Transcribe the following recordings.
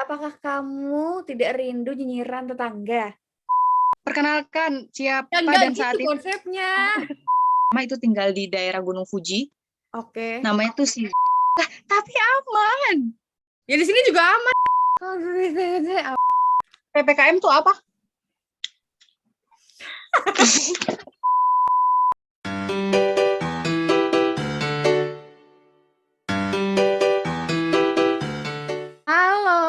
apakah kamu tidak rindu nyinyiran tetangga? Perkenalkan, siapa Ya enggak dan gitu saat ini konsepnya. Mama itu tinggal di daerah Gunung Fuji. Oke. Namanya tuh si tapi aman. Ya di sini juga aman. PPKM tuh apa? Halo,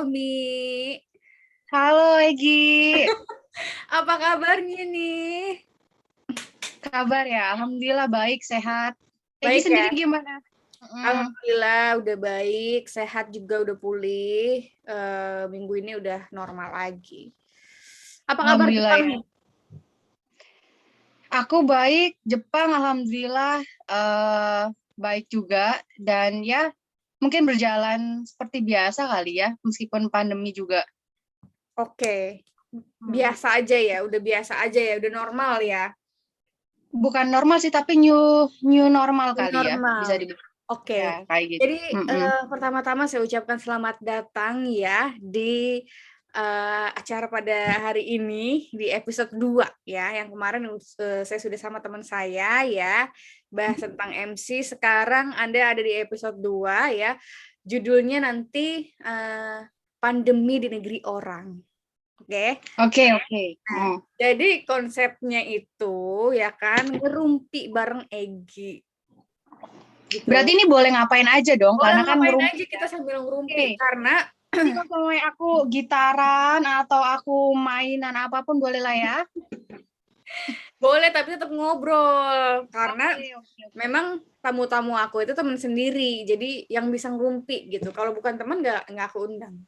Omi. Halo Egi. Apa kabarnya nih? Kabar ya? Alhamdulillah baik, sehat. Egi Baik ya? sendiri gimana? Alhamdulillah udah baik, sehat juga udah pulih. Minggu ini udah normal lagi. Apa kabar Alhamdulillah Jepang ya. nih? Aku baik, Jepang alhamdulillah baik juga, dan ya mungkin berjalan seperti biasa kali ya, meskipun pandemi juga. Oke. Biasa aja ya, udah biasa aja ya, udah normal ya. Bukan normal sih, tapi new normal New kali ya, bisa normal. dibilang. Oke. Ya, kayak gitu. Jadi pertama-tama saya ucapkan selamat datang ya di acara pada hari ini di episode 2 ya. Yang kemarin saya sudah sama teman saya ya bahas tentang MC. Sekarang Anda ada di episode 2 ya. Judulnya nanti pandemi di negeri orang. Oke. Oke. Nah, jadi konsepnya itu ya kan ngerumpi bareng Egi. Gitu. Berarti ini boleh ngapain aja dong, Boleh karena kan ngapain ngerumpi. aja kita sambil ngerumpi. Oke. Karena Jadi kalau mau aku gitaran atau aku mainan apapun boleh lah ya. boleh tapi tetap ngobrol. Karena Oke. memang tamu-tamu aku itu teman sendiri. Jadi yang bisa ngerumpi gitu. Kalau bukan teman nggak aku undang.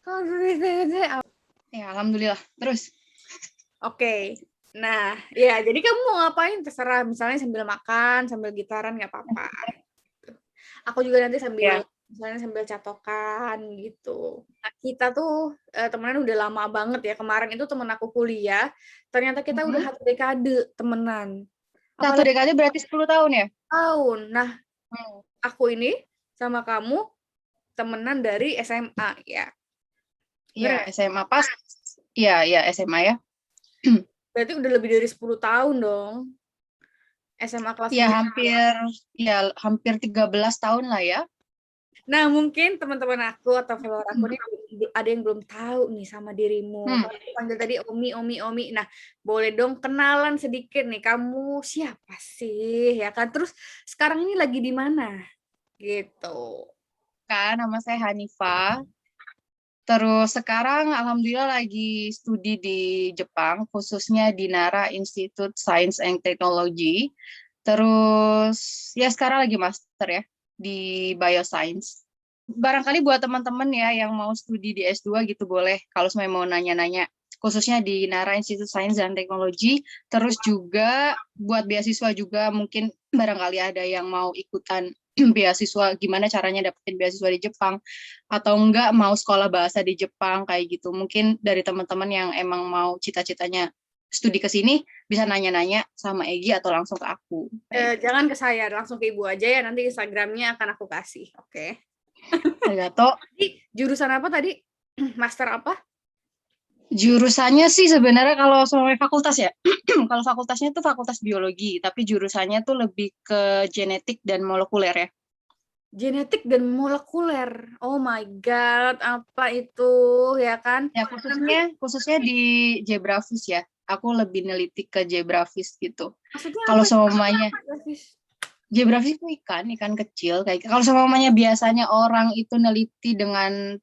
Ya, alhamdulillah. Terus. Oke. Nah, ya jadi kamu mau ngapain terserah. Misalnya sambil makan, sambil gitaran nggak apa-apa. Aku juga nanti sambil misalnya sambil catokan gitu. Nah, kita tuh temenan udah lama banget ya. Kemarin itu temen aku kuliah, ternyata kita udah 1 dekade temenan. 1 dekade berarti 10 tahun ya? Tahun. Nah, aku ini sama kamu temenan dari SMA ya. Iya, SMA pas. Iya, SMA ya. Berarti udah lebih dari 10 tahun dong. SMA kelas 9. Hampir 13 tahun lah ya. Nah, mungkin teman-teman aku atau follower aku nih ada yang belum tahu nih sama dirimu. Kalau aku panggil tadi Omi. Nah, boleh dong kenalan sedikit nih, kamu siapa sih? Ya kan, terus sekarang ini lagi di mana? Gitu. Kan, nama saya Hanifah. Terus sekarang alhamdulillah lagi studi di Jepang, khususnya di Nara Institute Science and Technology. Terus ya sekarang lagi master ya di Bioscience. Barangkali buat teman-teman ya yang mau studi di S2 gitu boleh, kalau semuanya mau nanya-nanya, khususnya di Nara Institute Science dan Teknologi. Terus juga buat beasiswa juga, mungkin barangkali ada yang mau ikutan beasiswa, gimana caranya dapetin beasiswa di Jepang, atau enggak mau sekolah bahasa di Jepang kayak gitu. Mungkin dari teman-teman yang emang mau cita-citanya studi ke sini bisa nanya-nanya sama Egi atau langsung ke aku. Jangan ke saya, langsung ke ibu aja ya, nanti Instagramnya akan aku kasih. Oke. Arigato. Jurusan apa tadi? Master apa? Jurusannya sih sebenarnya kalau sama fakultas ya, kalau fakultasnya tuh fakultas biologi, tapi jurusannya tuh lebih ke genetik dan molekuler ya. Genetik dan molekuler. Oh my god, apa itu ya kan? Ya khususnya di zebrafish ya. Aku lebih neliti ke zebrafish gitu. Maksudnya Kalau apa? semuanya zebrafish itu ikan kecil kayak. Kalau semuanya biasanya orang itu neliti dengan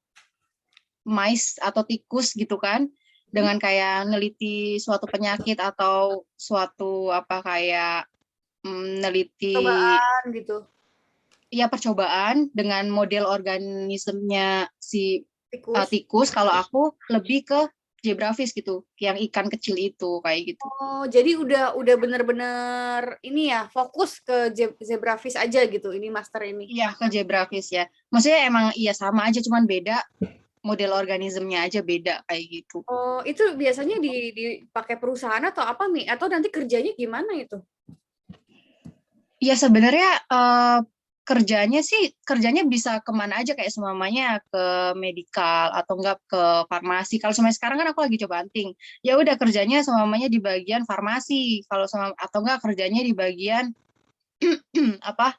mais atau tikus gitu kan, dengan kayak neliti suatu penyakit atau suatu apa kayak neliti Cobaan gitu. ya percobaan dengan model organismenya si tikus. Kalau aku lebih ke zebrafish gitu, yang ikan kecil itu kayak gitu. Oh, jadi udah bener-bener ini ya, fokus ke zebrafish aja gitu, ini master ini. Iya, ke zebrafish ya. Maksudnya emang iya sama aja, cuman beda model organismenya aja beda kayak gitu. Oh, itu biasanya dipakai perusahaan atau apa, Mi? Atau nanti kerjanya gimana itu? Ya sebenarnya kerjanya bisa kemana aja, kayak semuanya ke medikal atau enggak ke farmasi. Kalau sama sekarang kan aku lagi coba hunting, ya udah kerjanya semuanya di bagian farmasi. Kalau sama atau enggak kerjanya di bagian apa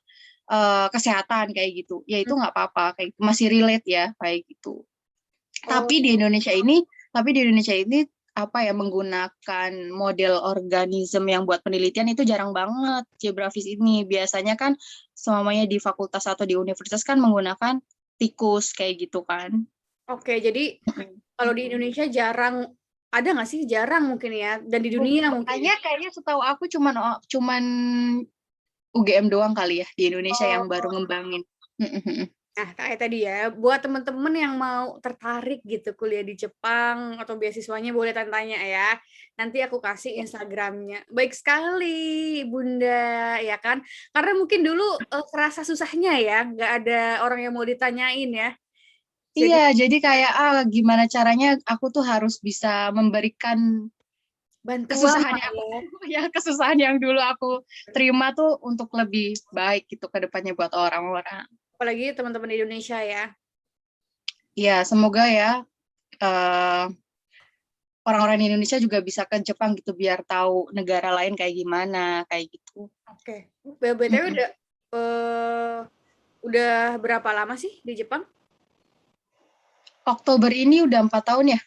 kesehatan kayak gitu, ya itu nggak apa-apa, kayak gitu. Masih relate ya kayak gitu. Oh, Tapi di Indonesia ini apa ya, menggunakan model organisme yang buat penelitian itu jarang banget geografis ini. Biasanya kan semuanya di fakultas atau di universitas kan menggunakan tikus kayak gitu kan. oke. Jadi kalau di Indonesia jarang, ada nggak sih? Jarang mungkin ya. Dan di dunia mungkin ya. Kayaknya setahu aku cuman UGM doang kali ya di Indonesia yang baru Oh, ngembangin. nah kayak tadi ya, buat temen-temen yang mau tertarik gitu kuliah di Jepang atau beasiswanya boleh tanya ya. Nanti aku kasih Instagramnya. Baik sekali, Bunda, ya kan? Karena mungkin dulu kerasa susahnya ya, nggak ada orang yang mau ditanyain ya. Iya, Jadi jadi kayak gimana caranya aku tuh harus bisa memberikan bantuan kesusahan lah yang ya. ya kesusahan yang dulu aku terima tuh untuk lebih baik gitu ke depannya buat orang-orang. Apalagi teman-teman di Indonesia ya. Ya, semoga ya eh, orang-orang di Indonesia juga bisa ke Jepang gitu biar tahu negara lain kayak gimana, kayak gitu. Oke. BTW Mm-mm. udah berapa lama sih di Jepang? Oktober ini udah 4 tahun ya,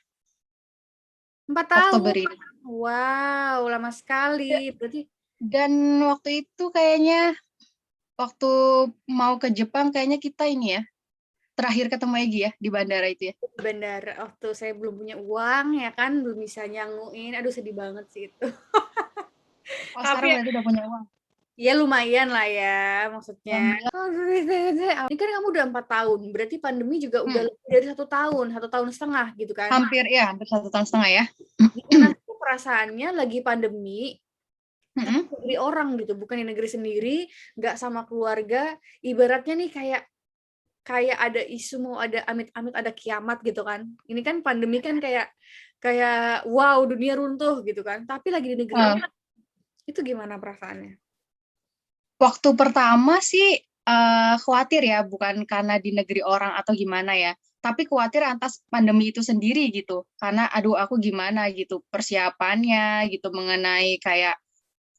4 tahun. Oktober ini. Wow, lama sekali. Da- Berarti Dan waktu itu kayaknya waktu mau ke Jepang kayaknya kita ini ya terakhir ketemu Egi ya di bandara itu ya. di bandara waktu saya belum punya uang ya kan, belum bisa nyanguin. Aduh sedih banget sih itu. Oh, Tapi sekarang ya, berarti udah punya uang. ya lumayan lah ya maksudnya. Alhamdulillah. Oh, ini kan kamu udah 4 tahun, berarti pandemi juga udah Hmm. lebih dari 1 tahun, 1 tahun setengah gitu kan. Hampir 1 tahun setengah ya. Gimana sih perasaannya lagi pandemi, tapi Mm-mm. di negeri orang gitu, bukan di negeri sendiri, nggak sama keluarga, ibaratnya nih kayak kayak ada isu mau ada amit-amit ada kiamat gitu kan. Ini kan pandemi kan kayak kayak wow dunia runtuh gitu kan. Tapi lagi di negeri Eh, orang itu gimana perasaannya? Waktu pertama sih khawatir ya, bukan karena di negeri orang atau gimana ya, tapi khawatir atas pandemi itu sendiri gitu. Karena aduh aku gimana gitu persiapannya gitu mengenai kayak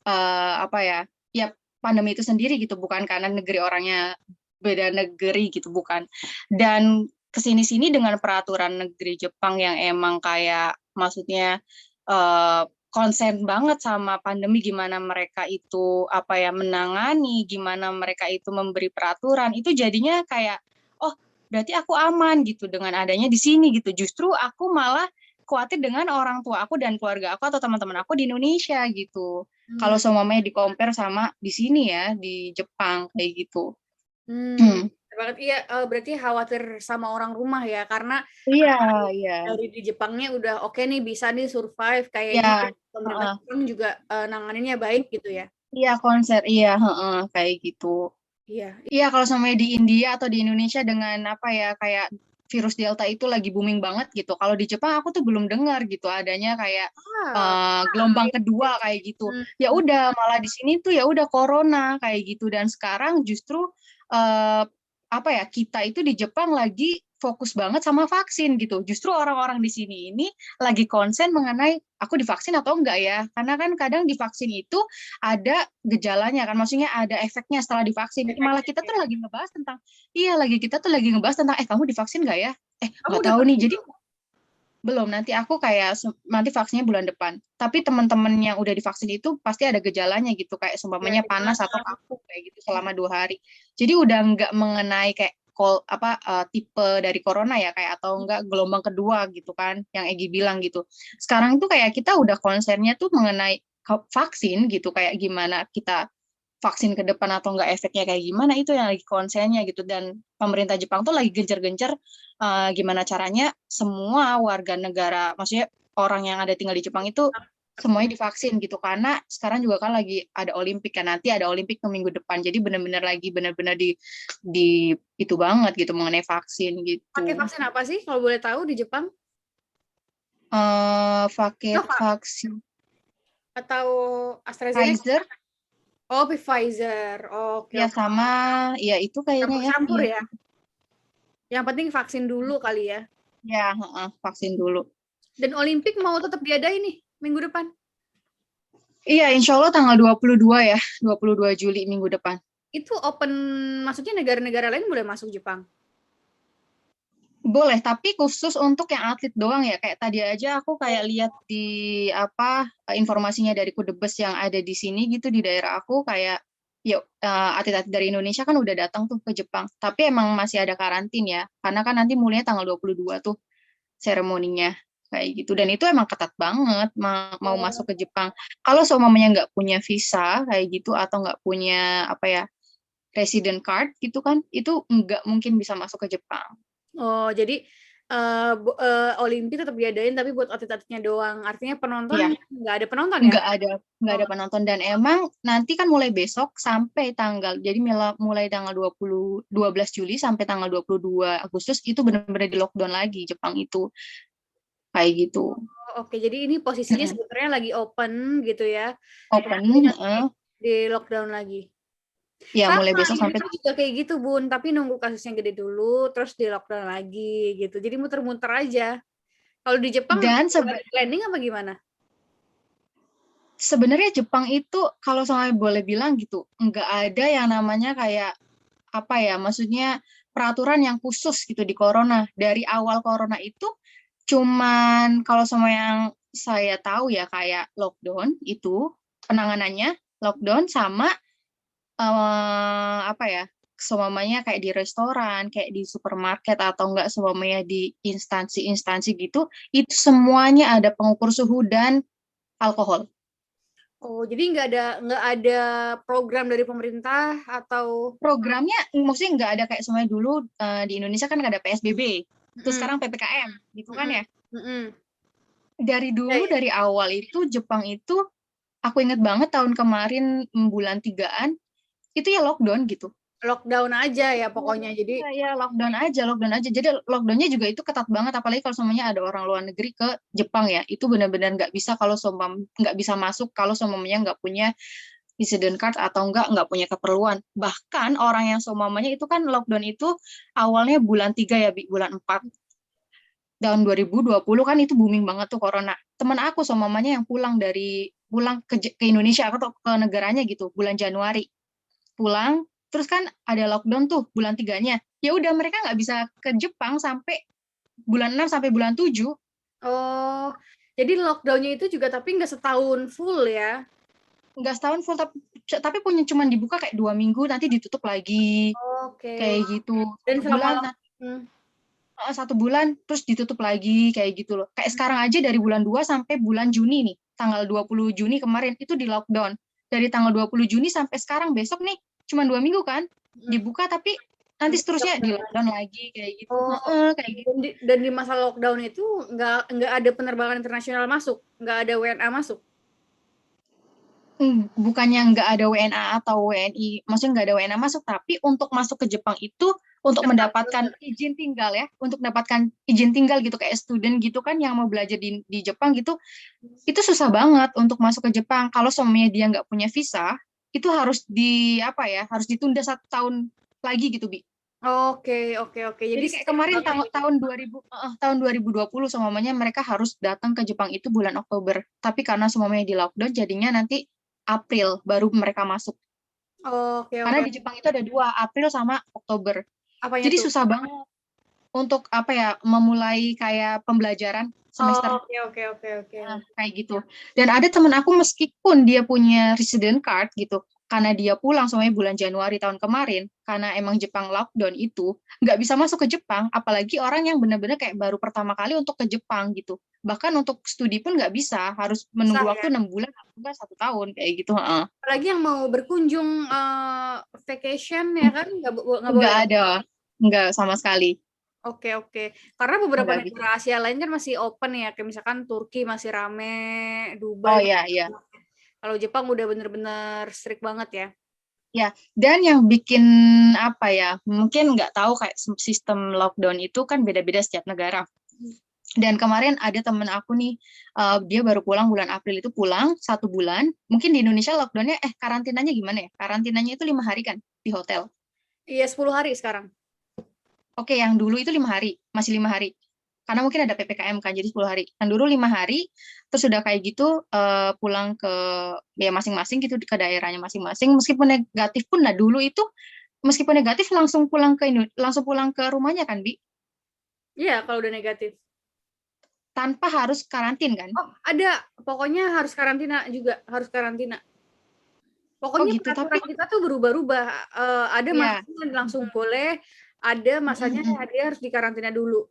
apa ya, ya pandemi itu sendiri gitu, bukan karena negeri orangnya beda negeri gitu, bukan. Dan kesini-sini dengan peraturan negeri Jepang yang emang kayak maksudnya eh, konsen banget sama pandemi, gimana mereka itu apa ya menangani, gimana mereka itu memberi peraturan, itu jadinya kayak oh berarti aku aman gitu dengan adanya di sini gitu. Justru aku malah khawatir dengan orang tua aku dan keluarga aku atau teman-teman aku di Indonesia gitu. Hmm. Kalau semuanya di compare sama di sini ya di Jepang kayak gitu. Hmm. Hmm. Banget iya berarti khawatir sama orang rumah ya karena Iya, iya, dari di Jepangnya udah oke nih bisa nih survive kayaknya iya, pemerintah heeh. Jepang juga nanganinnya baik gitu ya. Iya konser, iya, heeh, kayak gitu. Iya. Iya, kalau sama di India atau di Indonesia dengan apa ya kayak virus Delta itu lagi booming banget gitu. Kalau di Jepang aku tuh belum dengar gitu adanya kayak Ah, gelombang kedua kayak gitu. hmm. Ya udah malah di sini tuh ya udah corona kayak gitu, dan sekarang justru eh, apa ya kita itu di Jepang lagi fokus banget sama vaksin gitu. Justru orang-orang di sini ini lagi konsen mengenai aku divaksin atau enggak ya. Karena kan kadang divaksin itu ada gejalanya kan, maksudnya ada efeknya setelah divaksin. Malah Efeknya kita ya. tuh lagi ngebahas tentang, iya lagi kita tuh lagi ngebahas tentang, kamu divaksin nggak ya? Kamu Nggak udah tahu nih. vaksin Jadi belum? belum, nanti aku kayak nanti vaksinnya bulan depan. Tapi teman-teman yang udah divaksin itu pasti ada gejalanya gitu, kayak Ya, seumpamanya panas atau gimana? kaku kayak gitu selama 2 hari. Jadi udah nggak mengenai kayak tipe dari corona ya kayak atau enggak gelombang kedua gitu kan yang Egi bilang gitu. Sekarang tuh kayak kita udah konsernya tuh mengenai vaksin gitu, kayak gimana kita vaksin ke depan atau enggak efeknya kayak gimana, itu yang lagi konsennya gitu. Dan pemerintah Jepang tuh lagi gencar-gencar gimana caranya semua warga negara, maksudnya orang yang ada tinggal di Jepang itu semuanya divaksin gitu, karena sekarang juga kan lagi ada Olimpik kan, nanti ada Olimpik ke minggu depan, jadi benar-benar di itu banget gitu mengenai vaksin Pakai gitu. vaksin apa sih kalau boleh tahu di Jepang? Pakai Sinovac vaksin atau AstraZeneca? Pfizer, Oh, Pfizer. Oke, Ya oke. sama, ya itu kayaknya ya. Campur-campur Iya. ya. Yang penting vaksin dulu kali ya. Ya, vaksin dulu. Dan Olimpik mau tetap diadain nih minggu depan. Iya, insya Allah tanggal 22 ya, 22 Juli minggu depan. Itu open, maksudnya negara-negara lain boleh masuk Jepang? Boleh, tapi khusus untuk yang atlet doang ya. Kayak tadi aja aku kayak lihat di apa informasinya dari Kudebes yang ada di sini gitu di daerah aku kayak yuk atlet-atlet dari Indonesia kan udah datang tuh ke Jepang. Tapi emang masih ada karantin ya. Karena kan nanti mulainya tanggal 22 tuh seremoninya kayak gitu. Dan itu emang ketat banget mau Oh, masuk ke Jepang. Kalau seumpamanya nggak punya visa kayak gitu atau nggak punya apa ya resident card gitu kan, itu nggak mungkin bisa masuk ke Jepang. oh jadi Olimpik tetap diadain tapi buat atlet-atletnya doang. Artinya penonton Iya. nggak ada penonton ya? nggak ada nggak Oh, ada penonton dan emang nanti kan mulai besok sampai tanggal jadi mulai tanggal 12 Juli sampai tanggal 22 Agustus itu benar-benar di lockdown lagi Jepang itu kayak gitu. oke. Jadi ini posisinya Mm-mm. sebenarnya lagi open gitu ya. Open, Tapi nanti di lockdown lagi. ya mulai Sama, besok sampai Indonesia juga kayak gitu, Bun. Tapi nunggu kasusnya gede dulu, terus di lockdown lagi gitu. Jadi muter-muter aja. Kalau di Jepang dan udah ada planning apa gimana? sebenarnya Jepang itu kalau saya boleh bilang gitu nggak ada yang namanya kayak apa ya maksudnya peraturan yang khusus gitu di corona dari awal corona itu cuman kalau sama yang saya tahu ya kayak lockdown itu penanganannya lockdown sama apa ya semuanya kayak di restoran, kayak di supermarket atau enggak semuanya di instansi-instansi gitu, itu semuanya ada pengukur suhu dan alkohol. Oh, jadi nggak ada program dari pemerintah atau Programnya maksudnya nggak ada kayak semuanya dulu di Indonesia kan nggak ada PSBB, terus mm, sekarang PPKM gitu kan mm, ya. mm. Dari Ya, dulu ya. dari awal itu Jepang itu aku inget banget tahun kemarin bulan 3-an itu ya lockdown gitu. Lockdown aja ya pokoknya. Jadi Iya, ya lockdown aja, lockdown aja. Jadi lockdownnya juga itu ketat banget, apalagi kalau semuanya ada orang luar negeri ke Jepang ya. Itu benar-benar nggak bisa kalau nggak bisa masuk kalau semuanya nggak punya resident card atau nggak punya keperluan. Bahkan orang yang semuanya itu kan lockdown itu awalnya bulan 3 ya, bulan 4 tahun 2020 kan itu booming banget tuh corona. Temen aku semuanya yang pulang ke Indonesia atau ke negaranya gitu bulan Januari pulang terus kan ada lockdown tuh bulan tiganya ya udah mereka nggak bisa ke Jepang sampai bulan 6 sampai bulan 7. oh, jadi lockdownnya itu juga tapi nggak setahun full ya. Nggak setahun full tapi punya cuman dibuka kayak 2 minggu nanti ditutup lagi Oke. kayak gitu Dan satu selama bulan hmm, 1 bulan terus ditutup lagi kayak gitu loh kayak sekarang aja dari bulan 2 sampai bulan Juni nih tanggal 20 Juni kemarin itu di lockdown dari tanggal 20 Juni sampai sekarang besok nih cuma 2 minggu kan hmm, dibuka tapi nanti seterusnya di lockdown lockdown lagi. lagi kayak gitu. Oh, Kayak gitu. dan di masa lockdown itu nggak ada penerbangan internasional masuk, nggak ada WNA masuk. Bukannya nggak ada WNA atau WNI, maksudnya nggak ada WNA masuk, tapi untuk masuk ke Jepang itu untuk Ketat mendapatkan banget. izin tinggal ya, untuk mendapatkan izin tinggal gitu kayak student gitu kan yang mau belajar di Jepang gitu, itu susah banget untuk masuk ke Jepang. Kalau semuanya dia nggak punya visa, itu harus di apa ya, harus ditunda 1 tahun lagi gitu, Bi. Oke, oke, oke. Jadi Jadi kayak strict kemarin banget ya. tahun 2000 tahun 2020 semuanya mereka harus datang ke Jepang itu bulan Oktober. Tapi karena semuanya di lockdown jadinya nanti April baru mereka masuk. Oke, Karena oke. di Jepang itu ada dua, April sama Oktober. Apanya Jadi tuh? susah banget untuk apa ya memulai kayak pembelajaran semester. Oke, oke, oke, oke. Nah, kayak gitu. Dan ada temen aku meskipun dia punya resident card gitu, karena dia pulang semuanya bulan Januari tahun kemarin, karena emang Jepang lockdown itu, nggak bisa masuk ke Jepang, apalagi orang yang benar-benar kayak baru pertama kali untuk ke Jepang gitu. Bahkan untuk studi pun nggak bisa, harus Susah menunggu ya. waktu 6 bulan, atau enggak 1 tahun, kayak gitu. Heeh. Apalagi yang mau berkunjung vacation ya kan nggak Nggak boleh. ada, nggak sama sekali. Oke, oke. Karena beberapa Nggak bisa. negara Asia lain kan masih open ya, kayak misalkan Turki masih rame, Dubai Oh masih iya, iya. rame. Kalau Jepang udah bener-bener strict banget ya. Ya, dan yang bikin apa ya, mungkin nggak tahu kayak sistem lockdown itu kan beda-beda setiap negara. Dan kemarin ada temen aku nih, dia baru pulang bulan April itu pulang 1 bulan. Mungkin di Indonesia lockdownnya, karantinanya gimana ya? Karantinanya itu 5 hari kan di hotel. Iya, 10 hari sekarang. Oke, yang dulu itu 5 hari, masih 5 hari. Karena mungkin ada PPKM kan, jadi 10 hari. Yang dulu 5 hari, terus udah kayak gitu pulang ke ya masing-masing gitu ke daerahnya masing-masing. Meskipun negatif pun, nah dulu itu meskipun negatif langsung pulang ke rumahnya kan, Bi, Iya, kalau udah negatif. tanpa harus karantin kan? Oh, ada. Pokoknya harus karantina juga, harus karantina. Oh Pokoknya gitu, tapi peraturan kita tuh berubah-ubah. Ada ya masanya langsung boleh, ada masanya dia harus dikarantina dulu.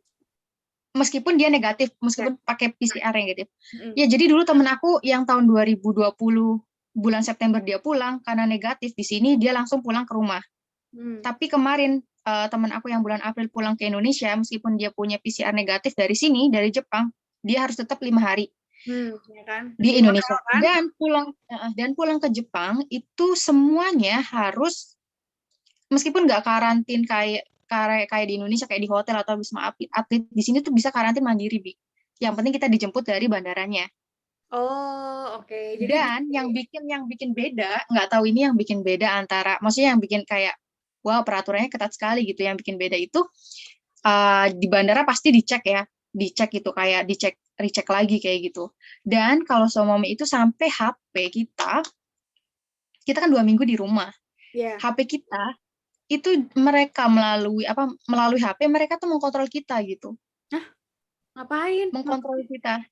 meskipun dia negatif, Ya. meskipun pakai PCR negatif. Mm-mm. Ya jadi dulu temen aku yang tahun 2020 bulan September dia pulang karena negatif di sini dia langsung pulang ke rumah. Tapi kemarin temen aku yang bulan April pulang ke Indonesia meskipun dia punya PCR negatif dari sini dari Jepang, dia harus tetap 5 hari Ya kan? di Di Indonesia hotel kan? dan pulang ke Jepang itu semuanya harus meskipun nggak karantin kayak di Indonesia kayak di hotel atau wisma atlet di sini tuh bisa karantin mandiri, Bi. Yang penting kita dijemput dari bandaranya. Oh, oke. Jadi Dan yang bikin beda, nggak tahu ini yang bikin beda antara, maksudnya yang bikin kayak, wah peraturannya ketat sekali gitu. Yang bikin beda itu di bandara pasti dicek ya, dicek gitu kayak dicek recheck lagi kayak gitu. Dan kalau seumpama itu sampai HP kita kan 2 minggu di rumah, ya. HP kita itu mereka melalui HP mereka tuh mengkontrol kita gitu, Hah, ngapain? mengkontrol kita.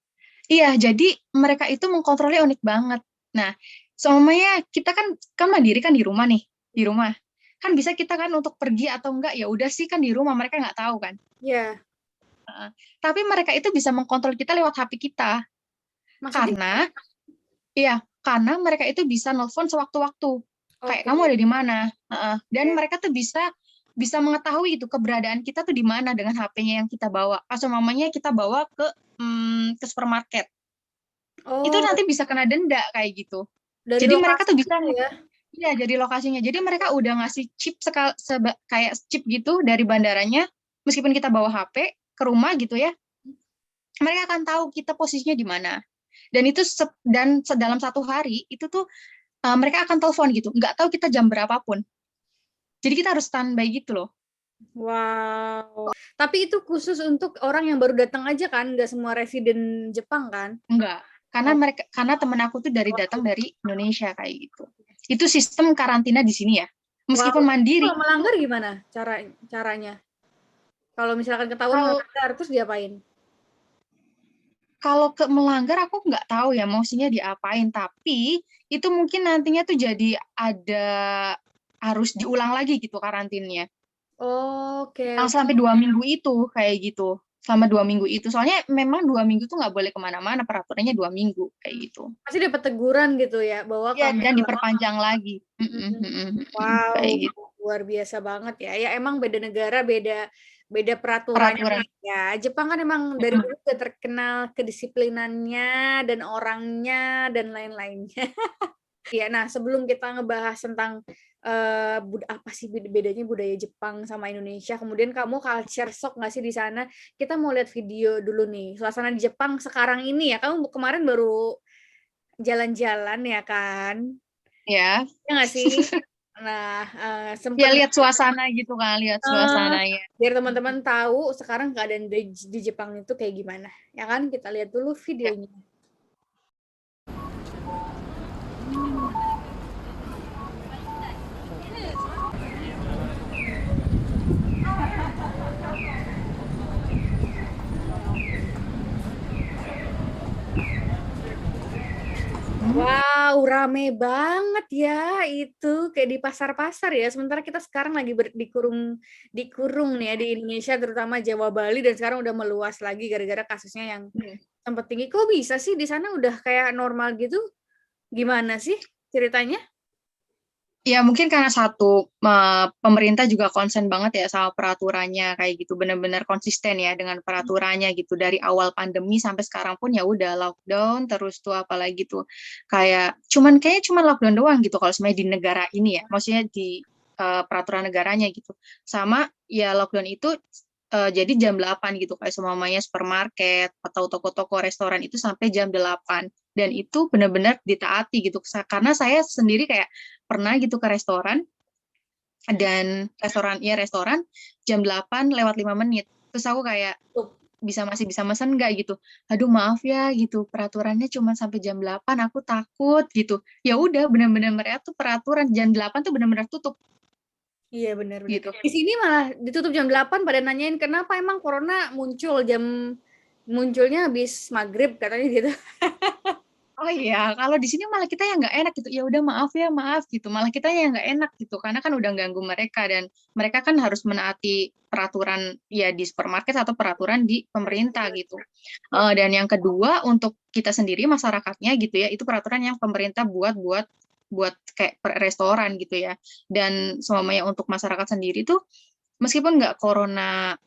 Iya, jadi mereka itu mengkontrolnya unik banget. Nah, semuanya kita kan mandiri kan di rumah nih, di rumah. Kan bisa kita kan untuk pergi atau enggak ya udah sih kan di rumah mereka nggak tahu kan. Ya, Tapi mereka itu bisa mengkontrol kita lewat HP kita maksudnya? karena karena mereka itu bisa nelfon sewaktu-waktu. Kayak Oke. kamu ada di mana? Dan Ya. mereka tuh bisa bisa mengetahui itu keberadaan kita tuh di mana dengan HP-nya yang kita bawa. Atau mamanya kita bawa ke supermarket. Itu Oh, nanti bisa kena denda kayak gitu. dari Jadi mereka lokasi tuh bisa gitu ya? ya jadi lokasinya. Jadi mereka udah ngasih chip kayak chip gitu dari bandaranya. Meskipun kita bawa HP ke rumah gitu ya, mereka akan tahu kita posisinya di mana. Dan itu dalam 1 hari itu tuh mereka akan telepon gitu. Nggak tahu kita jam berapapun. Jadi kita harus standby gitu loh. Wow. Tapi itu khusus untuk orang yang baru datang aja kan? Nggak semua residen Jepang kan? Enggak. Oh, Karena temen aku tuh datang dari Indonesia kayak gitu. Itu sistem karantina di sini ya. wow. Meskipun mandiri. Kalau melanggar gimana caranya? Kalau misalkan ketahuan Kalau melanggar, terus diapain? Kalau melanggar aku nggak tahu ya maksudnya diapain, tapi itu mungkin nantinya tuh jadi ada harus diulang lagi gitu karantinnya. Oke, Yang oke. sampai 2 minggu itu kayak gitu. Selama 2 minggu itu. Soalnya memang 2 minggu tuh nggak boleh kemana-mana, peraturannya 2 minggu kayak gitu. Pasti dapat teguran gitu ya, bahwa Ya, kamu dan telah. diperpanjang lagi. Wow, Kayak gitu. luar biasa banget ya. Ya emang beda negara, beda beda peraturannya Peraturan. ya. Jepang kan emang dari dulu udah terkenal kedisiplinannya dan orangnya dan lain-lainnya. Iya, nah sebelum kita ngebahas tentang apa sih bedanya budaya Jepang sama Indonesia, kemudian kamu culture shock nggak sih di sana? Kita mau lihat video dulu nih, suasana di Jepang sekarang ini ya. Kamu kemarin baru jalan-jalan ya kan? Ya. Ya nggak sih? Nah, Ya sempet lihat suasana gitu kan, lihat eh, suasananya. biar teman-teman tahu sekarang keadaan di Jepang itu kayak gimana, ya kan? Kita lihat dulu Ya. videonya. Wow, rame banget ya itu kayak di pasar-pasar ya. Sementara kita sekarang lagi dikurung nih ya di Indonesia, terutama Jawa, Bali, dan sekarang udah meluas lagi gara-gara kasusnya yang sempat tinggi. Kok bisa sih di sana udah kayak normal gitu? Gimana sih ceritanya? Ya mungkin karena satu pemerintah juga concern banget ya sama peraturannya kayak gitu benar-benar konsisten ya dengan peraturannya gitu dari awal pandemi sampai sekarang pun ya udah lockdown terus tuh apalagi tuh kayaknya cuman lockdown doang gitu kalau sebenarnya di negara ini ya maksudnya di peraturan negaranya gitu sama ya lockdown itu jadi jam 8 gitu, kayak semuanya supermarket atau toko-toko restoran itu sampai jam 8. Dan itu benar-benar ditaati gitu. Karena saya sendiri kayak pernah gitu ke restoran, dan restoran jam 8 lewat 5 menit. Terus aku kayak Tuh. masih bisa mesen nggak gitu. Aduh maaf ya gitu, peraturannya cuma sampai jam 8, aku takut gitu. Ya udah, benar-benar mereka tuh peraturan jam 8 tuh benar-benar tutup Iya benar-benar. gitu. Di sini malah ditutup jam 8 pada nanyain kenapa emang corona munculnya habis maghrib katanya gitu. Oh iya, kalau di sini malah kita yang nggak enak gitu. Ya udah maaf ya, maaf gitu. Malah kita yang nggak enak gitu, karena kan udah ganggu mereka dan mereka kan harus menaati peraturan ya di supermarket atau peraturan di pemerintah gitu. Dan yang kedua untuk kita sendiri masyarakatnya gitu ya, itu peraturan yang pemerintah buat kayak restoran gitu ya. Dan semuanya untuk masyarakat sendiri tuh meskipun nggak corona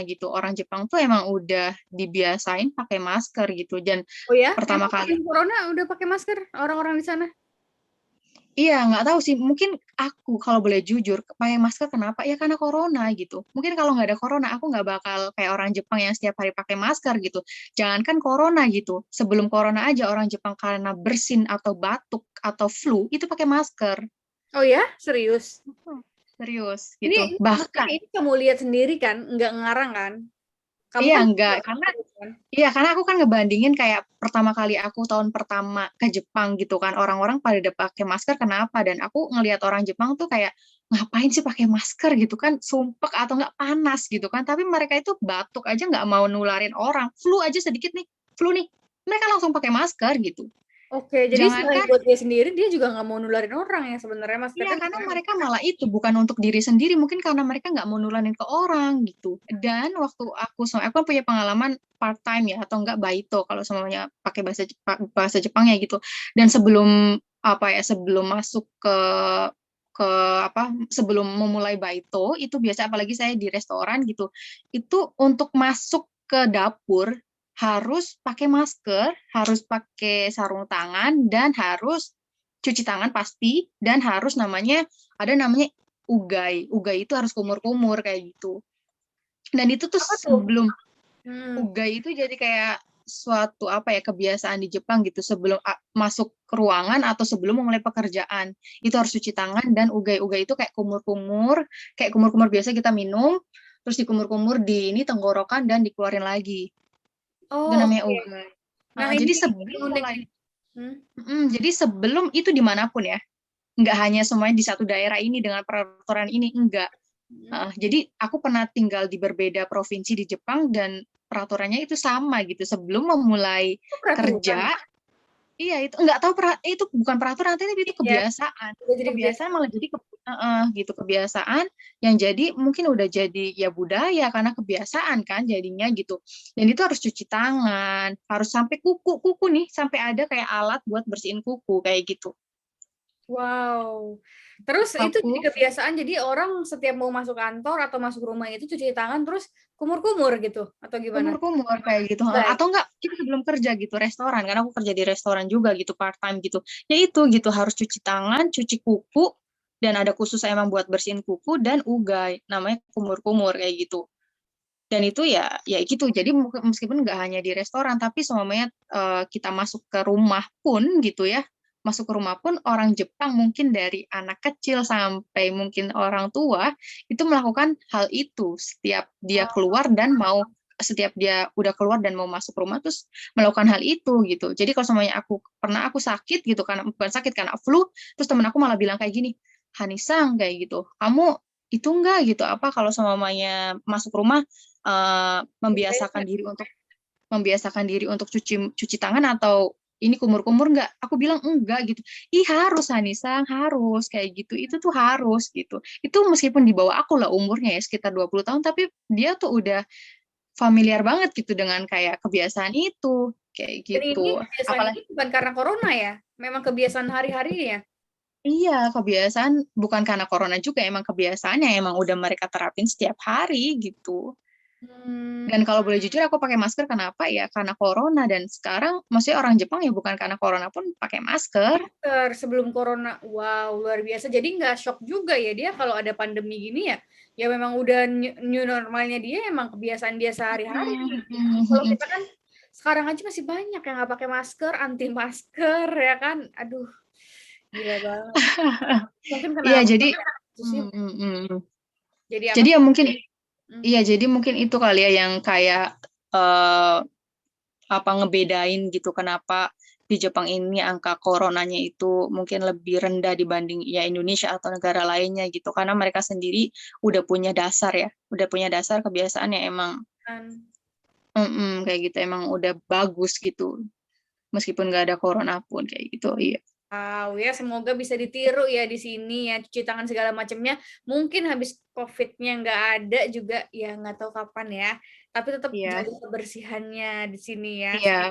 gitu, orang Jepang tuh emang udah dibiasain pakai masker gitu. Dan Oh ya, pertama emang kali sebelum corona udah pakai masker orang-orang di sana? iya, nggak tahu sih, mungkin aku kalau boleh jujur pakai masker kenapa ya, karena corona gitu. Mungkin kalau nggak ada corona aku nggak bakal kayak orang Jepang yang setiap hari pakai masker gitu. Jangankan corona gitu, sebelum corona aja orang Jepang karena bersin atau batuk atau flu itu pakai masker. Oh ya, serius. Serius Ini gitu, maksudnya bahkan ini kamu lihat sendiri kan, nggak ngarang kan? Kamu iya kan enggak, karena kan? iya, karena aku kan ngebandingin kayak pertama kali aku tahun pertama ke Jepang gitu kan, orang-orang pada udah pakai masker kenapa, dan aku ngelihat orang Jepang tuh kayak ngapain sih pakai masker gitu kan, sumpek atau nggak panas gitu kan, tapi mereka itu batuk aja nggak mau nularin orang, flu aja sedikit nih, flu nih, mereka langsung pakai masker gitu. Oke, jadi selain Jangankan buat dia sendiri, dia juga nggak mau nularin orang ya sebenarnya iya, maskernya. karena mereka malah itu bukan untuk diri sendiri, mungkin karena mereka nggak mau nularin ke orang gitu. Dan waktu aku kan punya pengalaman part time ya, atau enggak baito kalau semuanya pakai bahasa Jepang ya gitu. Dan sebelum masuk ke sebelum memulai baito itu biasa, apalagi saya di restoran gitu, itu untuk masuk ke dapur harus pakai masker, harus pakai sarung tangan, dan harus cuci tangan pasti, dan harus ada namanya ugai. Ugai itu harus kumur-kumur kayak gitu. Dan itu tuh Apa tuh? sebelum Hmm. ugai itu jadi kayak suatu kebiasaan di Jepang gitu, sebelum masuk ke ruangan atau sebelum memulai pekerjaan itu harus cuci tangan. Dan ugai-ugai itu kayak kumur-kumur biasa kita minum, terus dikumur-kumur di ini tenggorokan dan dikeluarin lagi, itu Oh, namanya oke. ugai. Nah, Jadi ini sebelum yang unik mulai nih. Hmm. jadi sebelum itu dimanapun ya, nggak hanya semuanya di satu daerah ini dengan peraturan ini, enggak. Hmm. Jadi aku pernah tinggal di berbeda provinsi di Jepang dan peraturannya itu sama gitu. Sebelum memulai Itu peraturan. kerja, iya itu nggak tahu, itu bukan peraturan, tapi itu Ya, kebiasaan. udah jadi Kebiasaan kebiasaan. malah jadi gitu, kebiasaan yang jadi mungkin udah jadi ya budaya karena kebiasaan kan jadinya gitu. Dan itu harus cuci tangan, harus sampai kuku nih, sampai ada kayak alat buat bersihin kuku kayak gitu. Wow. Terus itu Aku jadi kebiasaan, jadi orang setiap mau masuk kantor atau masuk rumah itu cuci tangan terus kumur-kumur gitu atau gimana? kumur-kumur kayak gitu. Baik. Atau enggak kita sebelum kerja gitu restoran, karena aku kerja di restoran juga gitu part time gitu, ya itu gitu harus cuci tangan, cuci kuku, dan ada khusus emang buat bersihin kuku, dan ugai namanya kumur-kumur kayak gitu. Dan itu ya gitu, jadi meskipun nggak hanya di restoran tapi semuanya, kita masuk ke rumah pun gitu ya, masuk ke rumah pun orang Jepang mungkin dari anak kecil sampai mungkin orang tua itu melakukan hal itu setiap dia udah keluar dan mau masuk rumah terus melakukan hal itu gitu. Jadi kalau semuanya aku sakit gitu, karena bukan sakit, karena flu, terus temen aku malah bilang kayak gini, Hanisang kayak gitu, kamu itu enggak gitu apa kalau semuanya masuk rumah, membiasakan diri untuk cuci cuci tangan atau ini kumur-kumur nggak? Aku bilang enggak gitu. Ih harus Hanisang, harus kayak gitu. Itu tuh harus gitu. Itu meskipun di bawah aku lah umurnya ya sekitar 20 tahun, tapi dia tuh udah familiar banget gitu dengan kayak kebiasaan itu, kayak Dan ini gitu. kebiasaan Apalagi ini bukan karena corona ya, memang kebiasaan hari-hari ya. iya, kebiasaan bukan karena corona juga, emang kebiasaannya emang udah mereka terapin setiap hari gitu. Dan kalau boleh jujur aku pakai masker kenapa ya? Karena corona, dan sekarang maksudnya orang Jepang ya bukan karena corona pun pakai masker. Sebelum corona, wow, luar biasa. Jadi nggak shock juga ya dia kalau ada pandemi gini ya. Ya memang udah new normalnya dia, emang kebiasaan dia sehari-hari. Kalau kita kan sekarang aja masih banyak yang nggak pakai masker, anti masker ya kan. Aduh, gila banget. Mungkin Iya, kenapa jadi sih? Jadi apa jadi sih? ya mungkin iya, jadi mungkin itu kali ya yang kayak apa ngebedain gitu kenapa di Jepang ini angka coronanya itu mungkin lebih rendah dibanding ya Indonesia atau negara lainnya gitu, karena mereka sendiri udah punya dasar ya, udah punya dasar kebiasaan yang emang kayak gitu, emang udah bagus gitu meskipun nggak ada corona pun kayak gitu. Iya. Wow, ya semoga bisa ditiru ya di sini ya, cuci tangan segala macamnya. Mungkin habis COVID-nya nggak ada juga, ya nggak tahu kapan ya. Tapi tetap Iya. jaga kebersihannya di sini ya. Iya.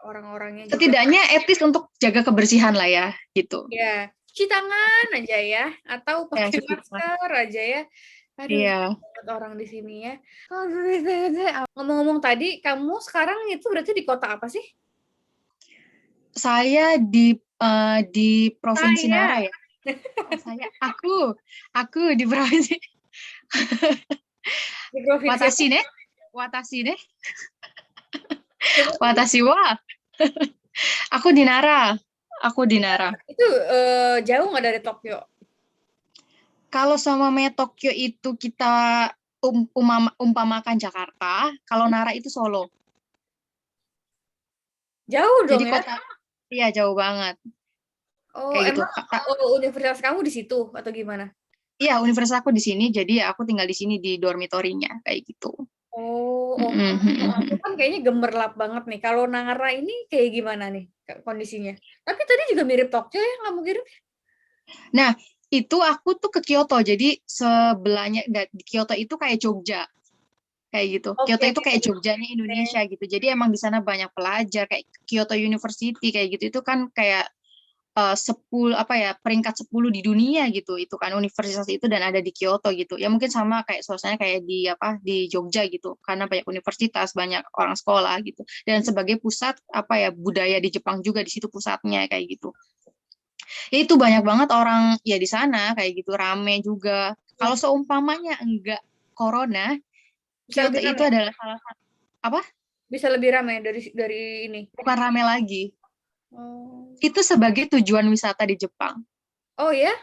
Orang-orangnya juga. Setidaknya etis untuk jaga kebersihan lah ya gitu. Ya, cuci tangan aja ya, atau Ya, pakai cuci tangan. masker aja ya. Aduh, Iya. banget orang di sini ya. Ngomong-ngomong tadi, kamu sekarang itu berarti di kota apa sih? Saya di Provinsi Nara ya. Aku di provinsi Di provinsi apa? Watashi deh. Watashi deh. Watashi wa. Aku di Nara. Aku di Nara. Itu jauh nggak dari Tokyo? Kalau sama Tokyo itu kita umpamakan Jakarta, kalau Nara itu Solo. Jauh Jadi dong ya? kota, iya jauh banget. Oh, Kayak gitu. emang universitas kamu di situ atau gimana? Iya, universitas aku di sini, jadi aku tinggal di sini di dormitorinya kayak gitu. Oh, aku kan kayaknya gemerlap banget nih. Kalau Nara ini kayak gimana nih kondisinya? Tapi tadi juga mirip Tokyo ya, nggak mungkin? Nah, itu aku tuh ke Kyoto, jadi sebelahnya di Kyoto itu kayak Jogja, kayak gitu. Kyoto Oke. itu kayak Jogjanya Indonesia gitu. Jadi emang di sana banyak pelajar, kayak Kyoto University kayak gitu. Itu kan kayak 10 apa ya, peringkat 10 di dunia gitu. Itu kan universitas itu dan ada di Kyoto gitu. Ya mungkin sama kayak suasananya kayak di apa di Jogja gitu. Karena banyak universitas, banyak orang sekolah gitu. Dan sebagai pusat apa ya budaya di Jepang juga di situ pusatnya kayak gitu. Ya itu banyak banget orang ya di sana kayak gitu, rame juga. Kalau seumpamanya enggak corona, Bisa Kyoto lebih itu ramai. adalah salah satu apa? Bisa lebih ramai dari ini. Bukan rame lagi. Oh. Itu sebagai tujuan wisata di Jepang. Oh ya,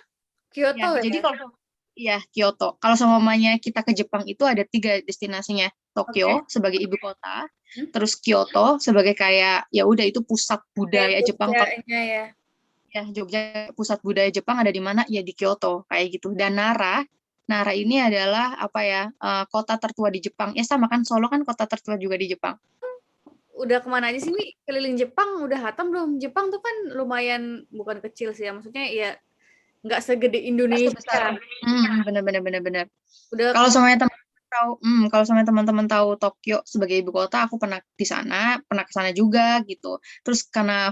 Ya, Kyoto jadi ya. kalau ya Kyoto. Kalau semuanya kita ke Jepang itu ada 3 destinasinya. Oke. Tokyo sebagai ibu kota, terus Kyoto sebagai kayak ya udah itu pusat Kayak budaya Jepang. Kalau Jogjanya ya. ya Jogja pusat budaya Jepang ada di mana? Ya di Kyoto kayak gitu. Dan Nara ini adalah apa ya? Kota tertua di Jepang. Ya sama kan Solo kan kota tertua juga di Jepang. Udah kemana aja sih, Mi? Keliling Jepang udah hatam belum? Jepang tuh kan lumayan, bukan kecil sih ya, maksudnya ya nggak segede Nggak sebesar. Indonesia. Bener. Udah Kalau kemana? semuanya teman-teman tahu, kalau semuanya teman-teman tahu Tokyo sebagai ibu kota, aku pernah di sana, pernah ke sana juga gitu. Terus karena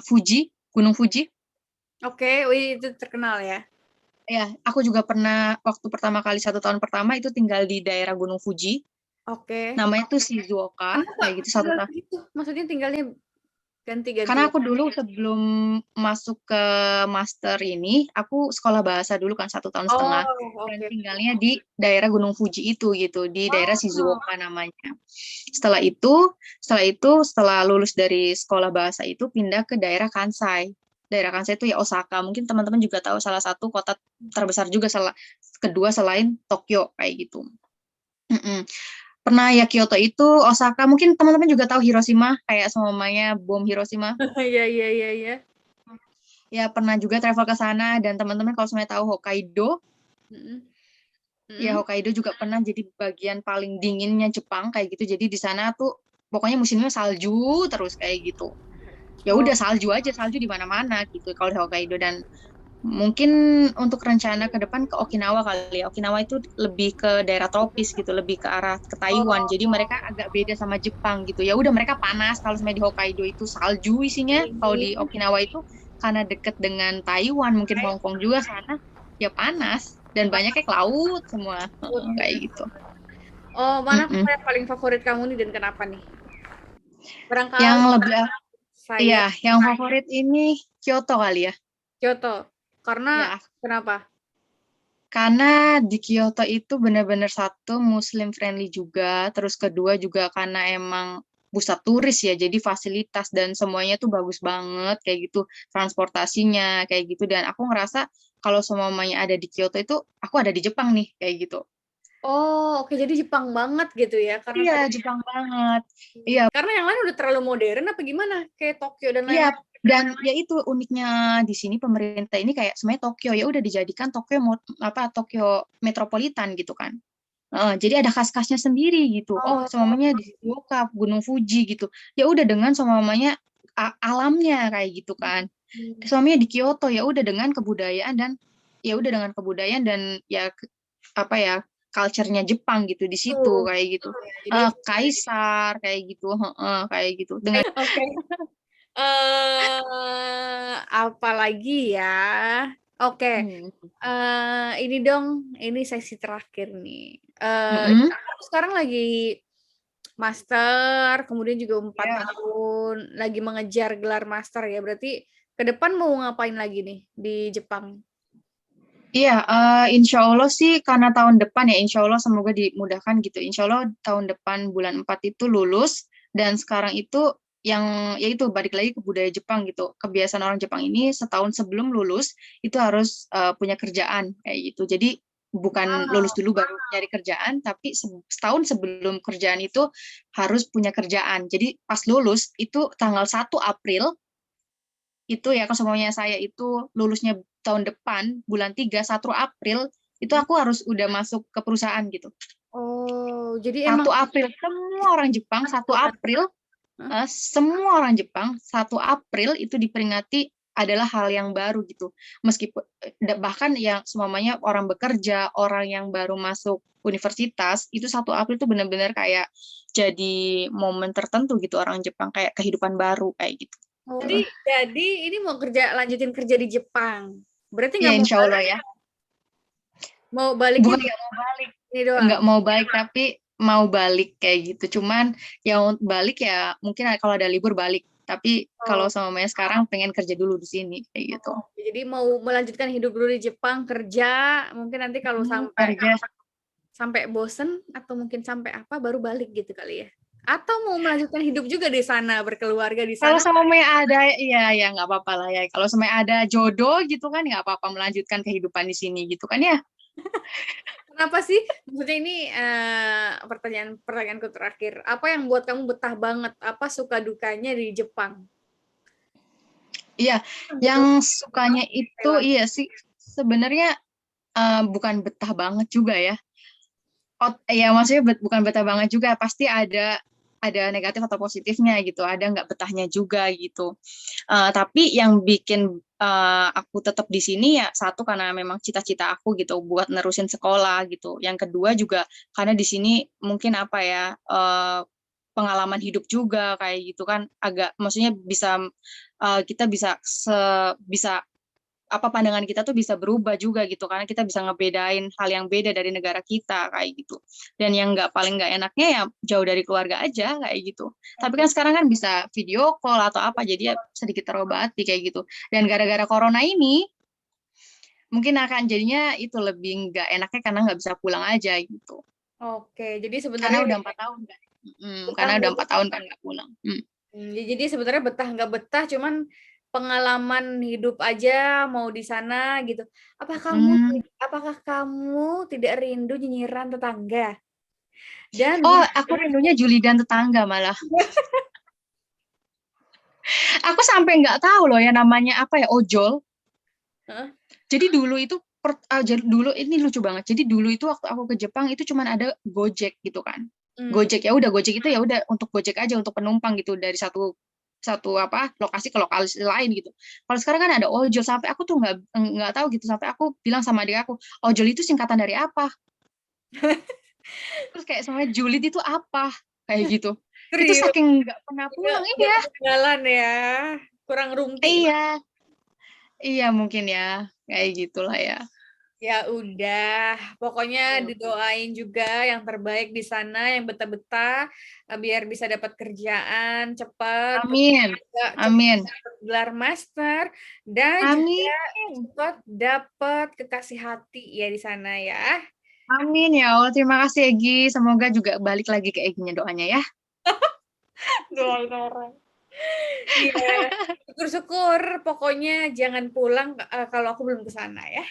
Gunung Fuji, Oke, wih, itu terkenal ya. ya aku juga pernah waktu pertama kali 1 tahun pertama itu tinggal di daerah Gunung Fuji. Oke. Namanya tuh Shizuoka, Kenapa kayak gitu satu tinggal tahun. gitu? Maksudnya tinggalnya ganti-ganti. Karena aku dulu sebelum masuk ke master ini, aku sekolah bahasa dulu kan 1 tahun setengah. Oh, Dan oke. tinggalnya di daerah Gunung Fuji itu gitu, di daerah Oh, Shizuoka namanya. Setelah lulus dari sekolah bahasa itu pindah ke daerah Kansai. Daerah Kansai itu ya Osaka. Mungkin teman-teman juga tahu salah satu kota terbesar juga kedua selain Tokyo kayak gitu. Mm-mm. Pernah ya Kyoto itu, Osaka. Mungkin teman-teman juga tahu Hiroshima, kayak semuanya bom Hiroshima. iya, iya, iya, iya. Ya pernah juga travel ke sana, dan teman-teman kalau semuanya tahu Hokkaido, Mm-mm. ya Mm-mm. Hokkaido juga pernah jadi bagian paling dinginnya Jepang kayak gitu. Jadi di sana tuh pokoknya musimnya salju terus kayak gitu. Ya Oh, udah salju aja, salju di mana-mana gitu kalau di Hokkaido. Dan mungkin untuk rencana ke depan ke Okinawa kali ya. Okinawa itu lebih ke daerah tropis gitu, lebih ke arah ke Taiwan. oh, Jadi mereka agak beda sama Jepang gitu. Ya udah mereka panas kalau semuanya di Hokkaido itu salju isinya. Kalau di ini. Okinawa itu karena deket dengan Taiwan, mungkin Hong Kong juga sana, ya panas dan banyaknya ke laut semua. Heeh, kayak gitu. Oh, mana kota Mm-mm. yang paling favorit kamu nih dan kenapa nih? Yang Barangkali lebih, saya iya, yang favorit ini Kyoto kali ya. Kyoto. Karena Ya, kenapa? karena di Kyoto itu benar-benar satu Muslim friendly juga, terus kedua juga karena emang pusat turis ya, jadi fasilitas dan semuanya tuh bagus banget kayak gitu, transportasinya kayak gitu, dan aku ngerasa kalau semuanya ada di Kyoto itu aku ada di Jepang nih kayak gitu. Oh, oke jadi Jepang banget gitu ya. Karena Iya, tadi Jepang banget. Iya, karena yang lain udah terlalu modern apa gimana? Kayak Tokyo dan iya, lain-lain. dan ya itu uniknya di sini pemerintah ini kayak sebenarnya Tokyo ya udah dijadikan Tokyo Tokyo metropolitan gitu kan. Jadi ada khas-khasnya sendiri gitu. Oh, Oh, semuanya di Fukuoka, Gunung Fuji gitu. Ya udah dengan semuanya alamnya kayak gitu kan. hmm. Semuanya di Kyoto ya udah dengan kebudayaan dan ya udah dengan kebudayaan dan ya apa ya culture-nya Jepang gitu di situ Tuh. kayak gitu. Ya, jadi Kaisar kayak gitu, kayak gitu. Dengan oke. Apa lagi ya? Oke. hmm, Ini dong, ini sesi terakhir nih. mm-mm. Aku sekarang lagi master, kemudian juga 4 tahun lagi mengejar gelar master ya. Berarti ke depan mau ngapain lagi nih di Jepang? Iya, insya Allah sih karena tahun depan ya, insya Allah semoga dimudahkan gitu. Insya Allah tahun depan bulan 4 itu lulus dan sekarang itu yang ya itu balik lagi ke budaya Jepang gitu. Kebiasaan orang Jepang ini setahun sebelum lulus itu harus punya kerjaan kayak gitu. Jadi bukan lulus Wow. dulu baru nyari kerjaan, tapi setahun sebelum kerjaan itu harus punya kerjaan. Jadi pas lulus itu tanggal 1 April itu ya kalau semuanya saya itu lulusnya tahun depan bulan 3 1 April itu Hmm? aku harus udah masuk ke perusahaan gitu. Oh, jadi emang 1 April semua orang Jepang 1 April, Hah? semua orang Jepang 1 April itu diperingati adalah hal yang baru gitu. Meskipun bahkan yang semuanya orang bekerja, orang yang baru masuk universitas itu 1 April itu benar-benar kayak jadi momen tertentu gitu orang Jepang kayak kehidupan baru kayak gitu. Oh, jadi ini mau lanjutin kerja di Jepang. Berarti Ya nggak mau insya Allah balik, ya. mau baliknya Bukan di nggak mau balik, ini doang. nggak mau balik tapi mau balik kayak gitu. Cuman yang balik ya mungkin kalau ada libur balik. Tapi kalau Oh, sama Maya sekarang pengen kerja dulu di sini kayak gitu. jadi mau melanjutkan hidup dulu di Jepang, kerja, mungkin nanti kalau sampai Kerja. sampai bosen atau mungkin sampai apa baru balik gitu kali ya. Atau mau melanjutkan hidup juga di sana, berkeluarga di Kalau sana. sama Maya ada ya ya nggak apa-apa lah ya. Kalau sama Maya ada jodoh gitu kan nggak apa-apa melanjutkan kehidupan di sini gitu kan ya. Kenapa sih? Maksudnya ini pertanyaanku terakhir. Apa yang buat kamu betah banget? Apa suka dukanya di Jepang? Iya, Gitu. yang sukanya itu Thailand. iya sih sebenarnya bukan betah banget juga ya. Ya maksudnya bukan betah banget juga, pasti ada negatif atau positifnya gitu, ada nggak betahnya juga gitu. Tapi yang bikin aku tetap di sini ya satu karena memang cita-cita aku gitu buat nerusin sekolah gitu. Yang kedua juga karena di sini mungkin apa ya pengalaman hidup juga kayak gitu kan agak maksudnya bisa kita bisa apa pandangan kita tuh bisa berubah juga gitu karena kita bisa ngebedain hal yang beda dari negara kita kayak gitu dan yang nggak paling nggak enaknya ya jauh dari keluarga aja kayak gitu tapi kan sekarang kan bisa video call atau apa jadi ya sedikit terobati kayak gitu dan gara-gara corona ini mungkin akan jadinya itu lebih nggak enaknya karena nggak bisa pulang aja gitu Oke, jadi karena sebenarnya udah 4 tahun kan. betah Karena udah nggak 4 tahun kan nggak pulang. jadi sebenarnya betah nggak betah, cuman pengalaman hidup aja mau di sana gitu. Hmm. Apakah kamu tidak rindu nyinyiran tetangga? Dan Oh, aku rindunya Juli dan tetangga malah. Aku sampai nggak tahu loh ya namanya apa ya ojol. Heeh. Jadi dulu itu dulu ini lucu banget. Jadi dulu itu waktu aku ke Jepang itu cuman ada Gojek gitu kan. Hmm. Gojek ya udah Gojek itu ya udah untuk Gojek aja untuk penumpang gitu dari satu satu apa lokasi ke lokasi lain gitu. Kalau sekarang kan ada ojol sampai aku tuh nggak tahu gitu sampai aku bilang sama adik aku ojol itu singkatan dari apa? Terus kayak semuanya julid itu apa? Kayak gitu. Itu Serius, saking nggak pernah pulang nggak iya. ketinggalan ya, kurang rumpi. Iya, iya mungkin ya kayak gitulah ya. Ya udah, pokoknya Hmm. didoain juga yang terbaik di sana, yang betah-betah, biar bisa dapat kerjaan cepat, terus Amin. juga cepat Amin. dapat gelar master, dan juga Amin. cepat dapat kekasih hati ya di sana ya. Amin ya Allah. Terima kasih Egi. Semoga juga balik lagi ke Eginya doanya ya. Doain orang. Iya, syukur-syukur. Pokoknya jangan pulang kalau aku belum ke sana ya.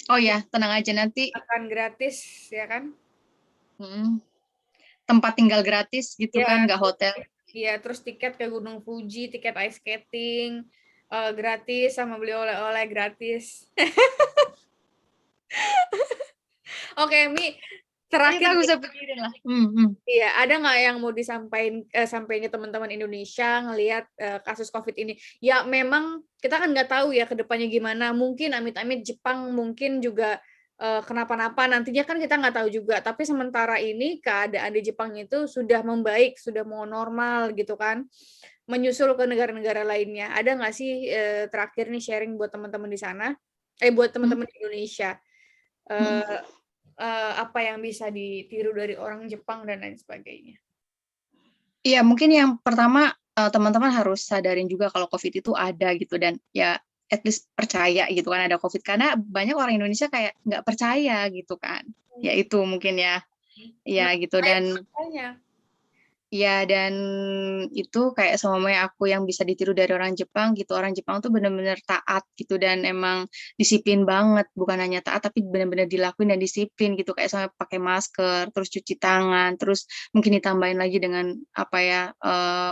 Oh ya, tenang aja nanti. Akan gratis ya kan? Hmm, tempat tinggal gratis gitu Ya, kan, nggak hotel. iya, terus tiket ke Gunung Fuji, tiket ice skating gratis sama beli oleh-oleh gratis. Oke, Mi, Ayo terakhir aku nih. bisa pikirin lah. Iya, ada nggak yang mau sampaikan ke teman-teman Indonesia ngelihat kasus COVID ini? Ya, memang kita kan nggak tahu ya ke depannya gimana. Mungkin amit-amit Jepang mungkin juga kenapa-napa. Nantinya kan kita nggak tahu juga. Tapi sementara ini keadaan di Jepang itu sudah membaik, sudah mau normal gitu kan. Menyusul ke negara-negara lainnya. Ada nggak sih terakhir nih sharing buat teman-teman di sana? Buat Hmm. teman-teman di Indonesia. Hmm. Eh, apa yang bisa ditiru dari orang Jepang dan lain sebagainya. Iya, mungkin yang pertama teman-teman harus sadarin juga kalau COVID itu ada gitu dan ya at least percaya gitu kan ada COVID karena banyak orang Indonesia kayak nggak percaya gitu kan. Ya itu mungkin ya, Nah, ya gitu dan makanya. ya, dan itu kayak semuanya aku yang bisa ditiru dari orang Jepang gitu. Orang Jepang tuh bener-bener taat gitu dan emang disiplin banget. Bukan hanya taat tapi bener-bener dilakuin dan disiplin gitu. Kayak sama pakai masker, terus cuci tangan, terus mungkin ditambahin lagi dengan apa ya,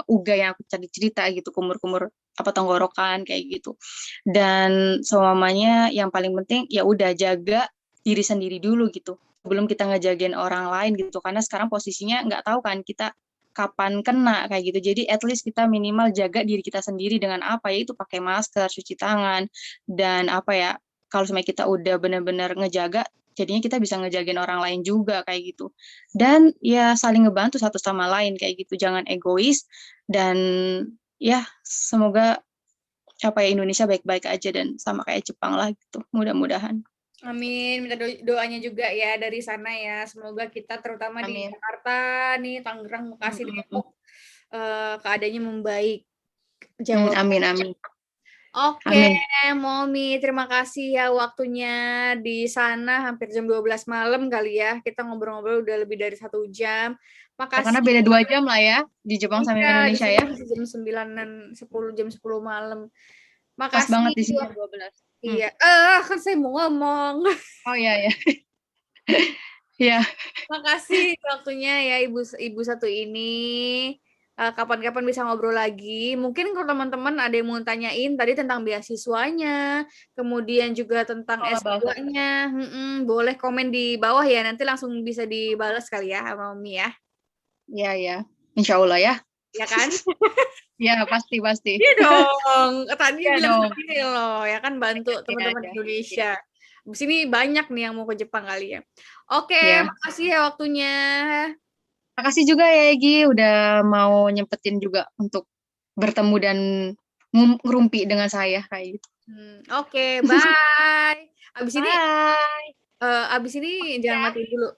uga yang aku tadi cerita gitu, kumur-kumur apa tenggorokan kayak gitu. Dan semuanya yang paling penting ya udah jaga diri sendiri dulu gitu. Sebelum kita ngejagain orang lain gitu. Karena sekarang posisinya nggak tahu kan kita kapan kena kayak gitu. Jadi at least kita minimal jaga diri kita sendiri dengan apa ya itu pakai masker, cuci tangan dan apa ya kalau misalnya kita udah benar-benar ngejaga jadinya kita bisa ngejagain orang lain juga kayak gitu. Dan ya saling ngebantu satu sama lain kayak gitu. Jangan egois dan ya semoga apa ya Indonesia baik-baik aja dan sama kayak Jepang lah gitu. Mudah-mudahan. Amin, minta doanya juga ya dari sana ya. Semoga kita terutama di Amin. Jakarta nih, Tangerang, Bekasi, Mm-mm. Depok keadaannya membaik. Jawa Amin, Barat. amin. Oke, Amin. Momi, terima kasih ya waktunya di sana hampir jam 12 malam kali ya. Kita ngobrol-ngobrol udah lebih dari 1 jam. Ya, karena Makasih. beda 2 jam lah ya di Jepang sama Iya, di Indonesia sini ya. masih jam 9-an, 10 jam 10 malam. Pas Makasih. banget di sini jam 12. Iya, kan saya mau ngomong. Oh iya ya. Iya. Makasih waktunya ya Ibu Ibu satu ini. Kapan-kapan bisa ngobrol lagi. Mungkin kalau teman-teman ada yang mau tanyain tadi tentang beasiswanya, kemudian juga tentang Kalau bahasa. S2-nya, boleh komen di bawah ya. Nanti langsung bisa dibalas kali ya sama Umi ya. Iya ya. Insya Allah ya. Ya kan? Iya pasti pasti. Iya dong. Tadi Iya bilang dong. sendiri loh, ya kan bantu Yakin teman-teman aja. Yakin. Indonesia. Di sini banyak nih yang mau ke Jepang kali ya. Oke, Ya. makasih ya waktunya. Makasih juga ya Egi udah mau nyempetin juga untuk bertemu dan ngerumpi dengan saya kayak gitu. Oke, bye. Abis ini Bye. abis ini jangan Ya. matiin dulu.